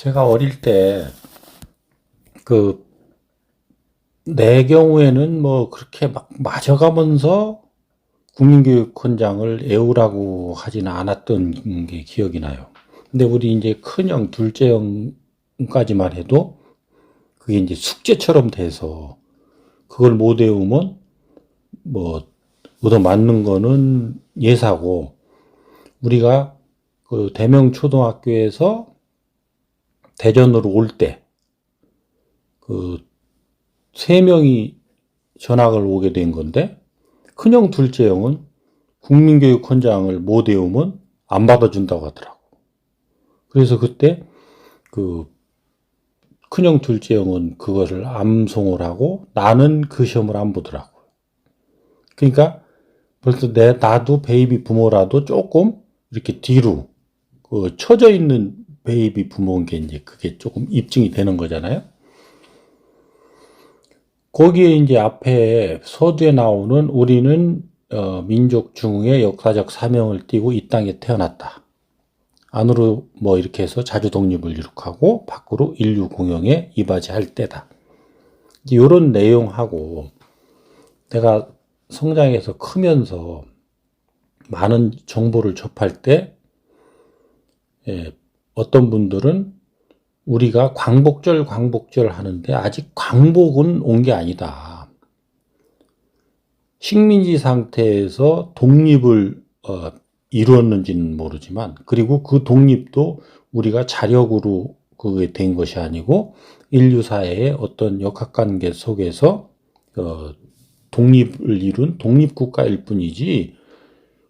제가 어릴 때, 내 경우에는 뭐 그렇게 막 맞아가면서 국민교육원장을 애우라고 하지는 않았던 게 기억이 나요. 근데 우리 이제 큰형, 둘째 형까지만 해도 그게 이제 숙제처럼 돼서 그걸 못 외우면 뭐 얻어 맞는 거는 예사고, 우리가 그 대명초등학교에서 대전으로 올 때, 그, 세 명이 전학을 오게 된 건데, 큰형, 둘째 형은 국민교육원장을 못 외우면 안 받아준다고 하더라고. 그래서 그때 그 큰형, 둘째 형은 그거를 암송을 하고 나는 그 시험을 안 보더라고. 그러니까 벌써 나도 베이비 부모라도 조금 이렇게 뒤로 처져 있는 베이비 부모인 게 이제 그게 조금 입증이 되는 거잖아요. 거기에 이제 앞에 서두에 나오는 우리는 민족 중흥의 역사적 사명을 띠고 이 땅에 태어났다. 안으로 뭐 이렇게 해서 자주 독립을 이룩하고 밖으로 인류 공영에 이바지할 때다. 이런 내용하고 내가 성장해서 크면서 많은 정보를 접할 때 어떤 분들은 우리가 광복절 하는데 아직 광복은 온 게 아니다. 식민지 상태에서 독립을 이루었는지는 모르지만, 그리고 그 독립도 우리가 자력으로 그게 된 것이 아니고 인류 사회의 어떤 역학관계 속에서 독립을 이룬 독립국가일 뿐이지,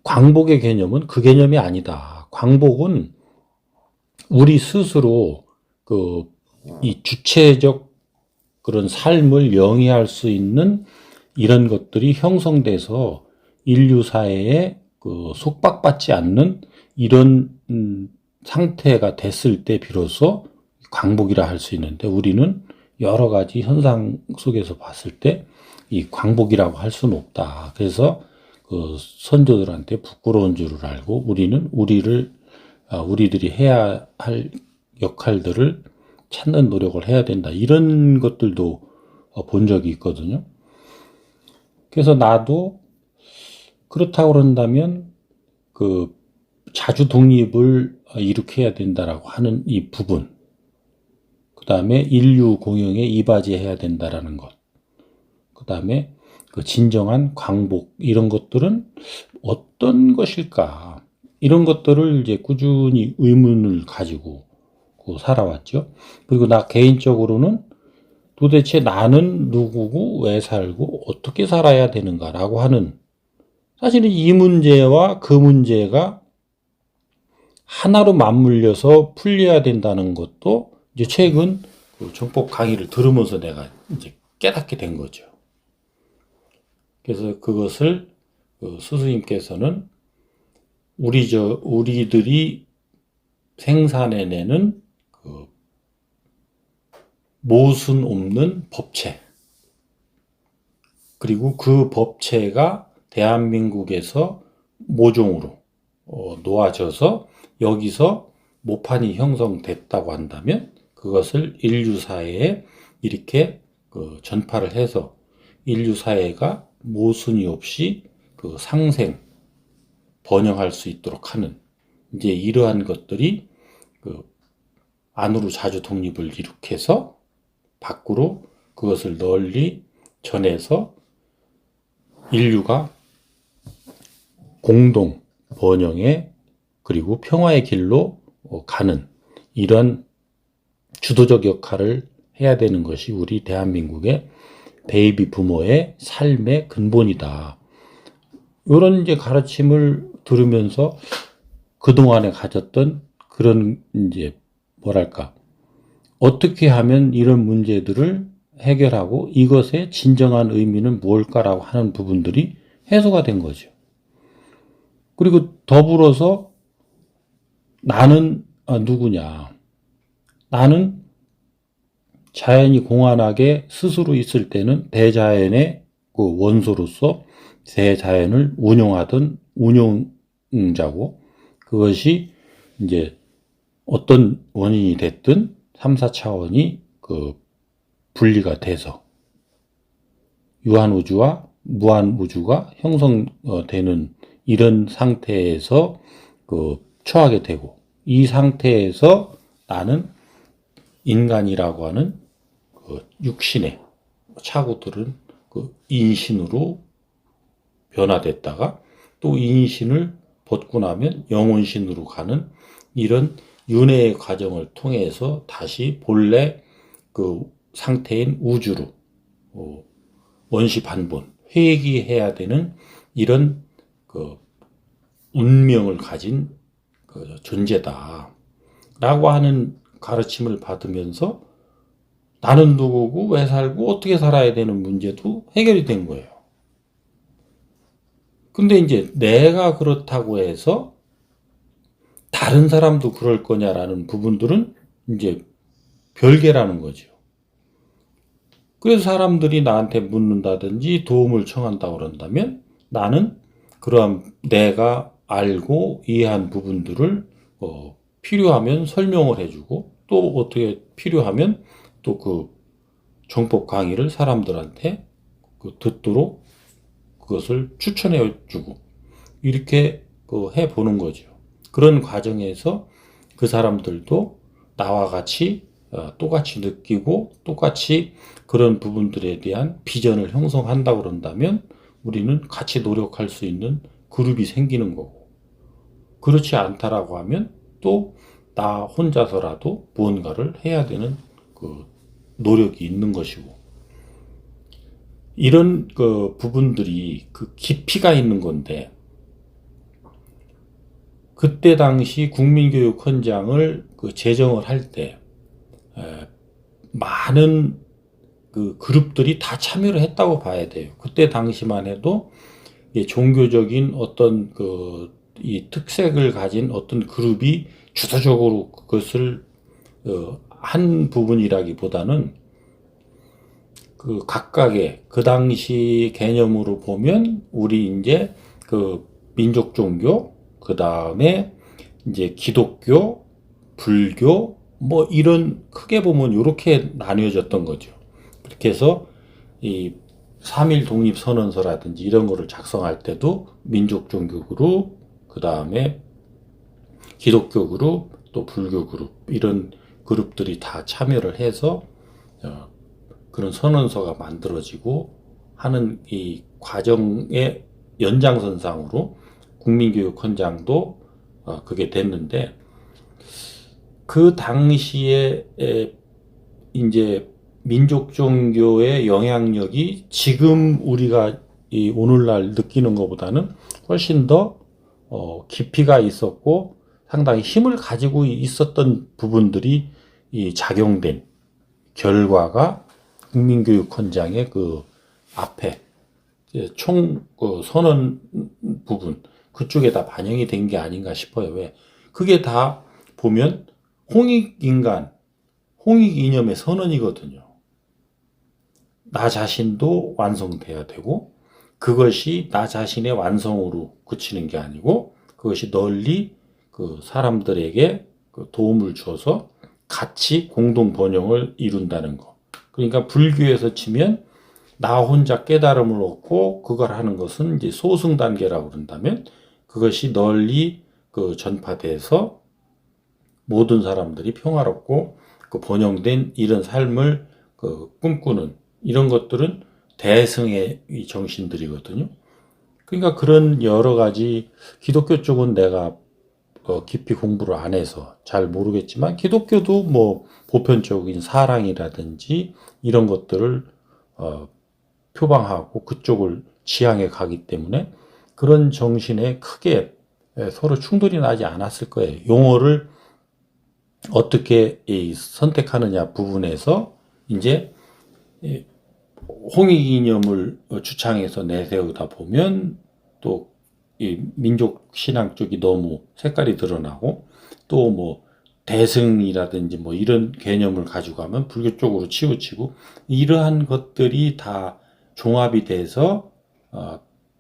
광복의 개념은 그 개념이 아니다. 광복은 우리 스스로 이 주체적 그런 삶을 영위할 수 있는 이런 것들이 형성돼서 인류 사회에 속박받지 않는 이런 상태가 됐을 때 비로소 광복이라 할 수 있는데, 우리는 여러 가지 현상 속에서 봤을 때 이 광복이라고 할 수는 없다. 그래서 선조들한테 부끄러운 줄을 알고 우리는 우리들이 해야 할 역할들을 찾는 노력을 해야 된다. 이런 것들도 본 적이 있거든요. 그래서 나도 그렇다고 그런다면 자주 독립을 이룩해야 된다라고 하는 이 부분, 그 다음에 인류 공영에 이바지해야 된다라는 것, 그 다음에 진정한 광복, 이런 것들은 어떤 것일까? 이런 것들을 이제 꾸준히 의문을 가지고 살아왔죠. 그리고 나 개인적으로는 도대체 나는 누구고 왜 살고 어떻게 살아야 되는가라고 하는, 사실은 이 문제와 그 문제가 하나로 맞물려서 풀려야 된다는 것도 이제 최근 정법 강의를 들으면서 내가 이제 깨닫게 된 거죠. 그래서 그것을 스승님께서는 우리들이 생산해내는 모순 없는 법체, 그리고 그 법체가 대한민국에서 모종으로 놓아져서 여기서 모판이 형성됐다고 한다면 그것을 인류 사회에 이렇게 전파를 해서 인류 사회가 모순이 없이 상생, 번영할 수 있도록 하는, 이제 이러한 것들이 안으로 자주 독립을 이룩해서 밖으로 그것을 널리 전해서 인류가 공동 번영의 그리고 평화의 길로 가는 이런 주도적 역할을 해야 되는 것이 우리 대한민국의 베이비 부모의 삶의 근본이다. 이런 이제 가르침을 들으면서 그동안에 가졌던 그런 이제 어떻게 하면 이런 문제들을 해결하고 이것의 진정한 의미는 무엇일까라고 하는 부분들이 해소가 된 거죠. 그리고 더불어서 나는 누구냐? 나는 자연이 공안하게 스스로 있을 때는 대자연의 원소로서 대자연을 운용하던 운용자고, 그것이 이제 어떤 원인이 됐든 3, 4차원이 분리가 돼서 유한우주와 무한우주가 형성되는 이런 상태에서 처하게 되고, 이 상태에서 나는 인간이라고 하는 육신의 차고들은 인신으로 변화됐다가 또 인신을 벗고 나면 영혼신으로 가는 이런 윤회의 과정을 통해서 다시 본래 상태인 우주로 원시 반본 회귀해야 되는 이런 운명을 가진 존재다 라고 하는 가르침을 받으면서 나는 누구고 왜 살고 어떻게 살아야 되는 문제도 해결이 된 거예요. 근데 이제 내가 그렇다고 해서 다른 사람도 그럴 거냐라는 부분들은 이제 별개라는 거죠. 그래서 사람들이 나한테 묻는다든지 도움을 청한다고 그런다면 나는 그러한 내가 알고 이해한 부분들을 필요하면 설명을 해주고, 또 어떻게 필요하면 또 정법 강의를 사람들한테 듣도록 그것을 추천해주고, 이렇게 해보는 거죠. 그런 과정에서 그 사람들도 나와 같이 똑같이 느끼고 똑같이 그런 부분들에 대한 비전을 형성한다고 그런다면 우리는 같이 노력할 수 있는 그룹이 생기는 거고, 그렇지 않다라고 하면 또 나 혼자서라도 무언가를 해야 되는 노력이 있는 것이고, 이런 부분들이 깊이가 있는 건데, 그때 당시 국민교육헌장을 제정을 할 때 많은 그룹들이 다 참여를 했다고 봐야 돼요. 그때 당시만 해도 종교적인 어떤 이 특색을 가진 어떤 그룹이 주도적으로 그것을 한 부분이라기보다는 각각의 그 당시 개념으로 보면 우리 이제 민족 종교, 그 다음에 이제 기독교, 불교, 뭐 이런 크게 보면 이렇게 나뉘어졌던 거죠. 그렇게 해서 이 3.1 독립선언서라든지 이런 거를 작성할 때도 민족 종교 그룹, 그 다음에 기독교 그룹, 또 불교 그룹, 이런 그룹들이 다 참여를 해서 그런 선언서가 만들어지고 하는 이 과정의 연장선상으로 국민교육헌장도 그게 됐는데, 그 당시에 이제 민족 종교의 영향력이 지금 우리가 오늘날 느끼는 것보다는 훨씬 더 깊이가 있었고 상당히 힘을 가지고 있었던 부분들이 작용된 결과가 국민교육헌장의 앞에 총 선언 부분 그쪽에 다 반영이 된 게 아닌가 싶어요. 왜? 그게 다 보면 홍익인간, 홍익이념의 선언이거든요. 나 자신도 완성돼야 되고, 그것이 나 자신의 완성으로 그치는 게 아니고 그것이 널리 사람들에게 도움을 줘서 같이 공동 번영을 이룬다는 거. 그러니까 불교에서 치면 나 혼자 깨달음을 얻고 그걸 하는 것은 이제 소승 단계라고 그런다면, 그것이 널리 전파돼서 모든 사람들이 평화롭고 번영된 이런 삶을 꿈꾸는 이런 것들은 대승의 정신들이거든요. 그러니까 그런 여러 가지, 기독교 쪽은 내가 깊이 공부를 안 해서 잘 모르겠지만 기독교도 뭐 보편적인 사랑이라든지 이런 것들을 표방하고 그쪽을 지향해 가기 때문에 그런 정신에 크게 서로 충돌이 나지 않았을 거예요. 용어를 어떻게 선택하느냐 부분에서 이제 홍익이념을 주창해서 내세우다 보면 또 이 민족 신앙 쪽이 너무 색깔이 드러나고, 또 뭐 대승이라든지 뭐 이런 개념을 가지고 가면 불교 쪽으로 치우치고, 이러한 것들이 다 종합이 돼서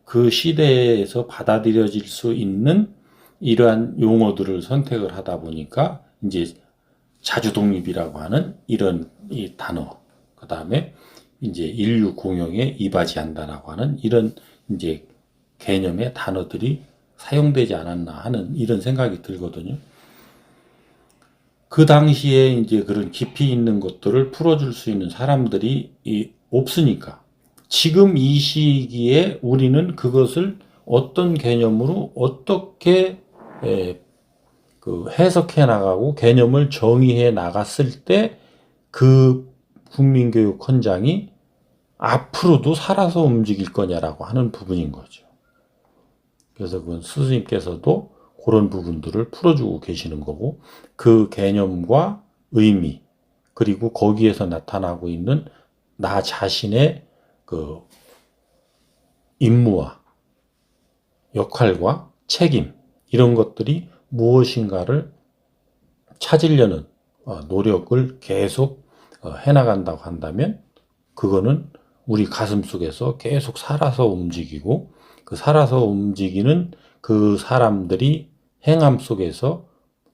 그 시대에서 받아들여질 수 있는 이러한 용어들을 선택을 하다 보니까 이제 자주독립이라고 하는 이런 이 단어, 그 다음에 이제 인류 공영에 이바지한다라고 하는 이런 이제 개념의 단어들이 사용되지 않았나 하는 이런 생각이 들거든요. 그 당시에 이제 그런 깊이 있는 것들을 풀어줄 수 있는 사람들이 없으니까 지금 이 시기에 우리는 그것을 어떤 개념으로 어떻게 그 해석해 나가고 개념을 정의해 나갔을 때 그 국민교육헌장이 앞으로도 살아서 움직일 거냐라고 하는 부분인 거죠. 그래서 그건 스승님께서도 그런 부분들을 풀어주고 계시는 거고, 그 개념과 의미, 그리고 거기에서 나타나고 있는 나 자신의 그 임무와 역할과 책임, 이런 것들이 무엇인가를 찾으려는 노력을 계속 해나간다고 한다면, 그거는 우리 가슴 속에서 계속 살아서 움직이고, 그 살아서 움직이는 그 사람들이 행함 속에서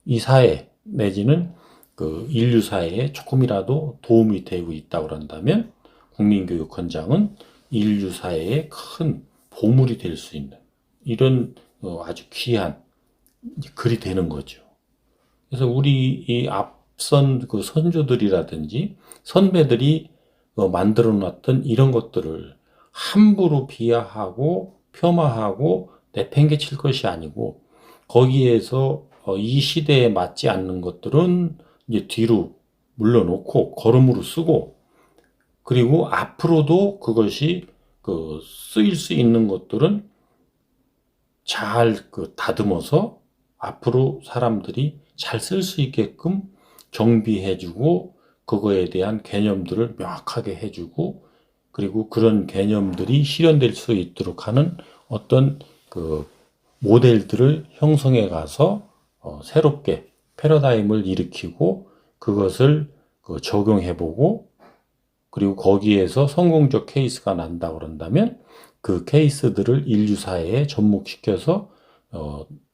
이 사회 내지는 그 인류 사회에 조금이라도 도움이 되고 있다고 한다면 국민교육헌장은 인류 사회에 큰 보물이 될 수 있는 이런 아주 귀한 글이 되는 거죠. 그래서 우리 이 앞선 그 선조들이라든지 선배들이 만들어 놨던 이런 것들을 함부로 비하하고 폄하하고 내팽개칠 것이 아니고, 거기에서 이 시대에 맞지 않는 것들은 이제 뒤로 물러놓고 걸음으로 쓰고, 그리고 앞으로도 그것이 그 쓰일 수 있는 것들은 잘 그 다듬어서 앞으로 사람들이 잘 쓸 수 있게끔 정비해주고, 그거에 대한 개념들을 명확하게 해주고, 그리고 그런 개념들이 실현될 수 있도록 하는 어떤 그 모델들을 형성해 가서 새롭게 패러다임을 일으키고 그것을 적용해 보고, 그리고 거기에서 성공적 케이스가 난다고 그런다면 그 케이스들을 인류 사회에 접목시켜서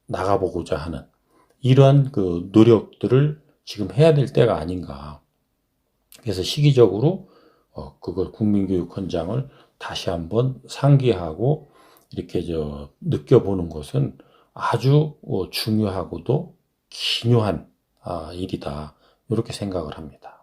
나가보고자 하는 이러한 그 노력들을 지금 해야 될 때가 아닌가. 그래서 시기적으로 그걸 국민교육헌장을 다시 한번 상기하고 이렇게 느껴보는 것은 아주 중요하고도 기묘한 일이다. 이렇게 생각을 합니다.